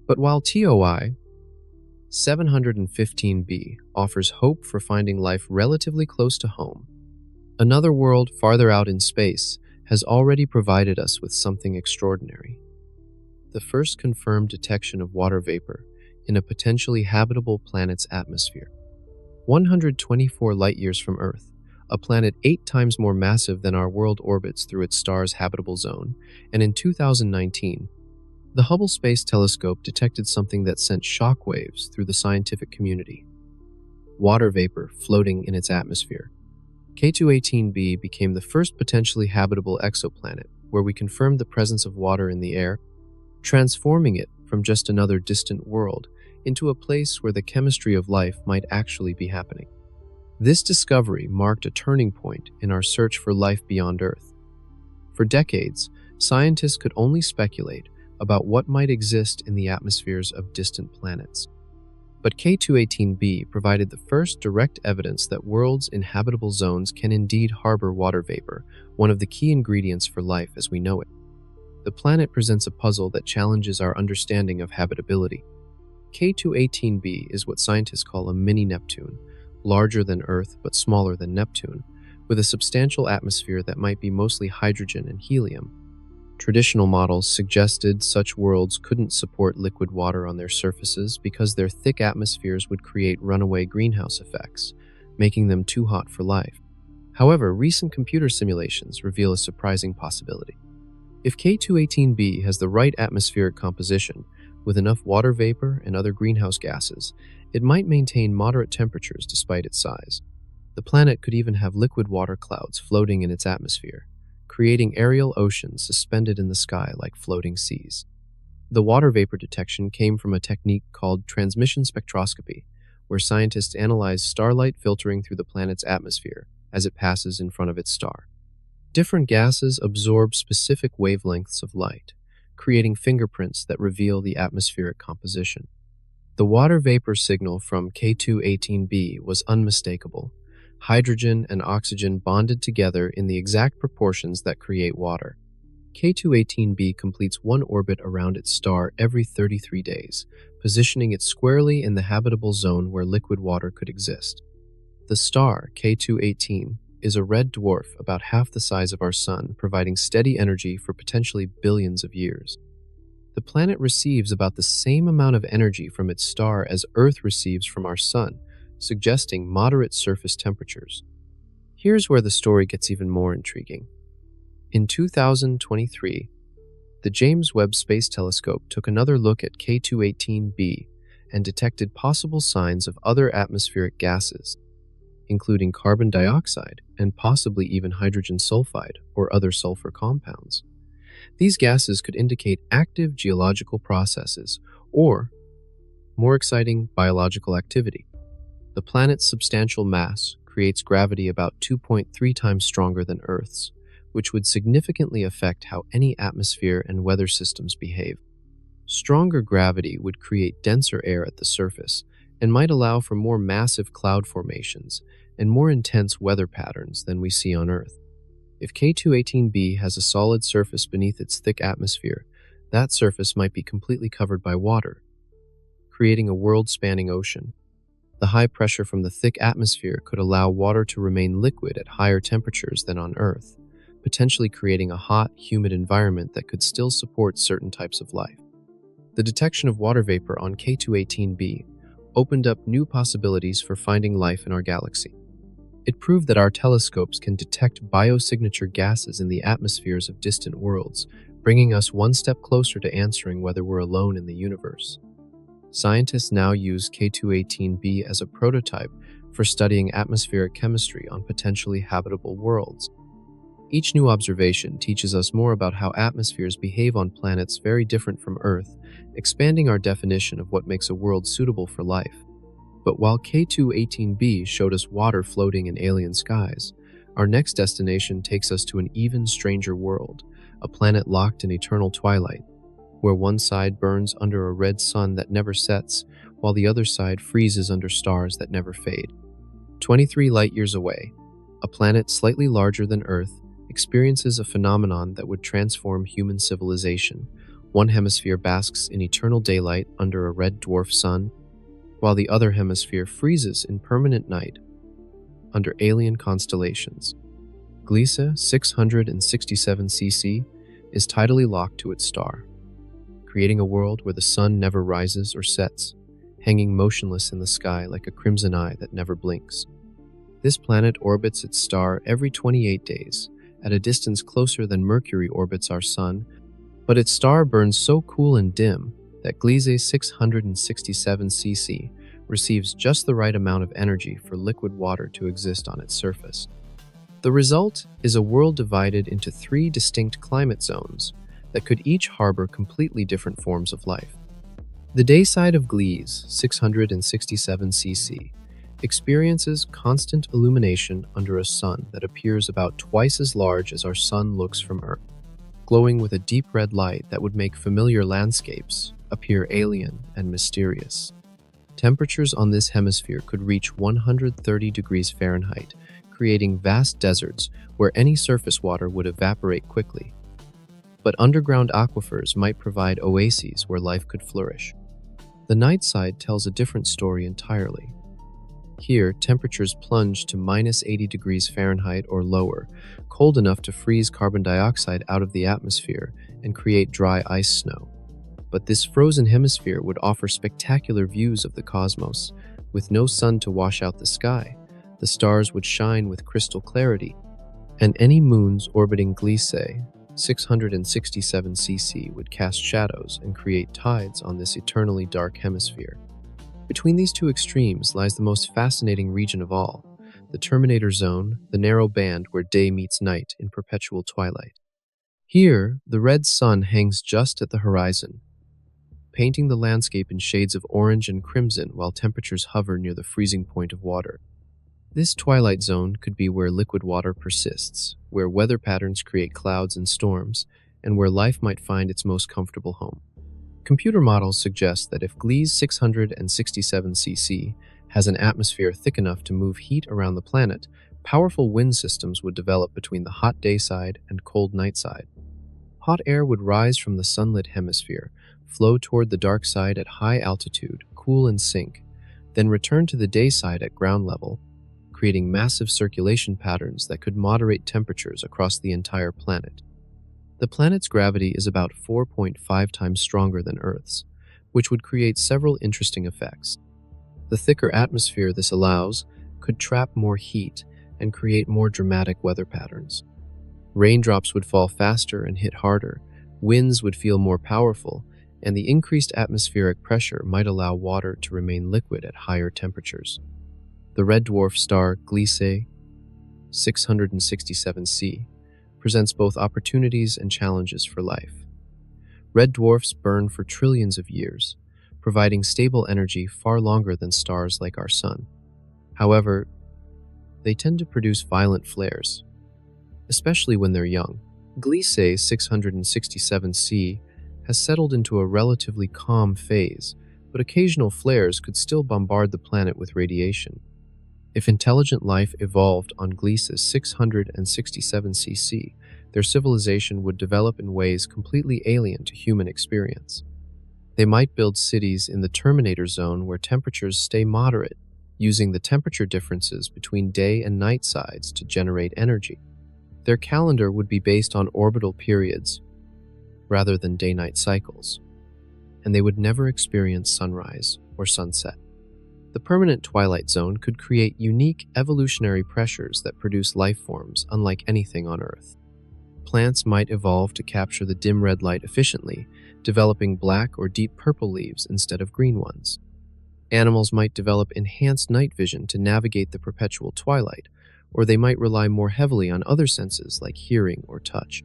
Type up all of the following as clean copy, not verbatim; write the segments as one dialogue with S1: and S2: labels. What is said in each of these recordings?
S1: But while TOI 715b offers hope for finding life relatively close to home, another world farther out in space has already provided us with something extraordinary. The first confirmed detection of water vapor in a potentially habitable planet's atmosphere. 124 light-years from Earth, a planet 8 times more massive than our world orbits through its star's habitable zone, and in 2019, the Hubble Space Telescope detected something that sent shockwaves through the scientific community. Water vapor floating in its atmosphere. K218b became the first potentially habitable exoplanet, where we confirmed the presence of water in the air, transforming it from just another distant world into a place where the chemistry of life might actually be happening. This discovery marked a turning point in our search for life beyond Earth. For decades, scientists could only speculate about what might exist in the atmospheres of distant planets. But K218b provided the first direct evidence that worlds in habitable zones can indeed harbor water vapor, one of the key ingredients for life as we know it. The planet presents a puzzle that challenges our understanding of habitability. K218b is what scientists call a mini-Neptune, larger than Earth but smaller than Neptune, with a substantial atmosphere that might be mostly hydrogen and helium. Traditional models suggested such worlds couldn't support liquid water on their surfaces because their thick atmospheres would create runaway greenhouse effects, making them too hot for life. However, recent computer simulations reveal a surprising possibility. If K218b has the right atmospheric composition, with enough water vapor and other greenhouse gases, it might maintain moderate temperatures despite its size. The planet could even have liquid water clouds floating in its atmosphere, creating aerial oceans suspended in the sky like floating seas. The water vapor detection came from a technique called transmission spectroscopy, where scientists analyze starlight filtering through the planet's atmosphere as it passes in front of its star. Different gases absorb specific wavelengths of light, creating fingerprints that reveal the atmospheric composition. The water vapor signal from K218b was unmistakable. Hydrogen and oxygen bonded together in the exact proportions that create water. K218b completes one orbit around its star every 33 days, positioning it squarely in the habitable zone where liquid water could exist. The star, K218, is a red dwarf about half the size of our Sun, providing steady energy for potentially billions of years. The planet receives about the same amount of energy from its star as Earth receives from our Sun, suggesting moderate surface temperatures. Here's where the story gets even more intriguing. In 2023, the James Webb Space Telescope took another look at K218b and detected possible signs of other atmospheric gases, including carbon dioxide and possibly even hydrogen sulfide or other sulfur compounds. These gases could indicate active geological processes or, more exciting, biological activity. The planet's substantial mass creates gravity about 2.3 times stronger than Earth's, which would significantly affect how any atmosphere and weather systems behave. Stronger gravity would create denser air at the surface and might allow for more massive cloud formations and more intense weather patterns than we see on Earth. If K218b has a solid surface beneath its thick atmosphere, that surface might be completely covered by water, creating a world-spanning ocean. The high pressure from the thick atmosphere could allow water to remain liquid at higher temperatures than on Earth, potentially creating a hot, humid environment that could still support certain types of life. The detection of water vapor on K218b opened up new possibilities for finding life in our galaxy. It proved that our telescopes can detect biosignature gases in the atmospheres of distant worlds, bringing us one step closer to answering whether we're alone in the universe. Scientists now use K218b as a prototype for studying atmospheric chemistry on potentially habitable worlds. Each new observation teaches us more about how atmospheres behave on planets very different from Earth, expanding our definition of what makes a world suitable for life. But while K218b showed us water floating in alien skies, our next destination takes us to an even stranger world, a planet locked in eternal twilight, where one side burns under a red sun that never sets, while the other side freezes under stars that never fade. 23 light-years away, a planet slightly larger than Earth experiences a phenomenon that would transform human civilization, One hemisphere basks in eternal daylight under a red dwarf sun, while the other hemisphere freezes in permanent night under alien constellations. Gliese 667 cc is tidally locked to its star, creating a world where the sun never rises or sets, hanging motionless in the sky like a crimson eye that never blinks. This planet orbits its star every 28 days, at a distance closer than Mercury orbits our sun, but its star burns so cool and dim that Gliese 667 cc receives just the right amount of energy for liquid water to exist on its surface. The result is a world divided into 3 distinct climate zones that could each harbor completely different forms of life. The day side of Gliese 667 cc experiences constant illumination under a sun that appears about twice as large as our sun looks from Earth, glowing with a deep red light that would make familiar landscapes appear alien and mysterious. Temperatures on this hemisphere could reach 130 degrees Fahrenheit, creating vast deserts where any surface water would evaporate quickly. But underground aquifers might provide oases where life could flourish. The night side tells a different story entirely. Here, temperatures plunge to minus 80 degrees Fahrenheit or lower, cold enough to freeze carbon dioxide out of the atmosphere and create dry ice snow. But this frozen hemisphere would offer spectacular views of the cosmos. With no sun to wash out the sky, the stars would shine with crystal clarity, and any moons orbiting Gliese 667 cc would cast shadows and create tides on this eternally dark hemisphere. Between these two extremes lies the most fascinating region of all, the Terminator Zone, the narrow band where day meets night in perpetual twilight. Here, the red sun hangs just at the horizon, painting the landscape in shades of orange and crimson while temperatures hover near the freezing point of water. This twilight zone could be where liquid water persists, where weather patterns create clouds and storms, and where life might find its most comfortable home. Computer models suggest that if Gliese 667 cc has an atmosphere thick enough to move heat around the planet, powerful wind systems would develop between the hot day side and cold night side. Hot air would rise from the sunlit hemisphere, flow toward the dark side at high altitude, cool and sink, then return to the day side at ground level, creating massive circulation patterns that could moderate temperatures across the entire planet. The planet's gravity is about 4.5 times stronger than Earth's, which would create several interesting effects. The thicker atmosphere this allows could trap more heat and create more dramatic weather patterns. Raindrops would fall faster and hit harder, winds would feel more powerful, and the increased atmospheric pressure might allow water to remain liquid at higher temperatures. The red dwarf star Gliese 667c presents both opportunities and challenges for life. Red dwarfs burn for trillions of years, providing stable energy far longer than stars like our sun. However, they tend to produce violent flares, especially when they're young. Gliese 667c has settled into a relatively calm phase, but occasional flares could still bombard the planet with radiation. If intelligent life evolved on Gliese 667 cc, their civilization would develop in ways completely alien to human experience. They might build cities in the Terminator Zone where temperatures stay moderate, using the temperature differences between day and night sides to generate energy. Their calendar would be based on orbital periods rather than day-night cycles, and they would never experience sunrise or sunset. The permanent twilight zone could create unique evolutionary pressures that produce life forms unlike anything on Earth. Plants might evolve to capture the dim red light efficiently, developing black or deep purple leaves instead of green ones. Animals might develop enhanced night vision to navigate the perpetual twilight, or they might rely more heavily on other senses like hearing or touch.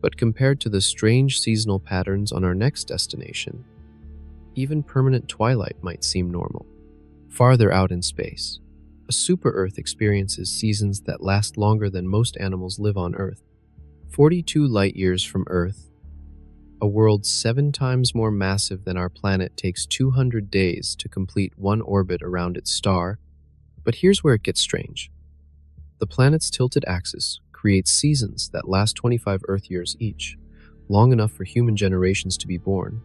S1: But compared to the strange seasonal patterns on our next destination, even permanent twilight might seem normal. Farther out in space, a super-Earth experiences seasons that last longer than most animals live on Earth. 42 light-years from Earth, a world 7 times more massive than our planet takes 200 days to complete one orbit around its star. But here's where it gets strange. The planet's tilted axis creates seasons that last 25 Earth years each, long enough for human generations to be born,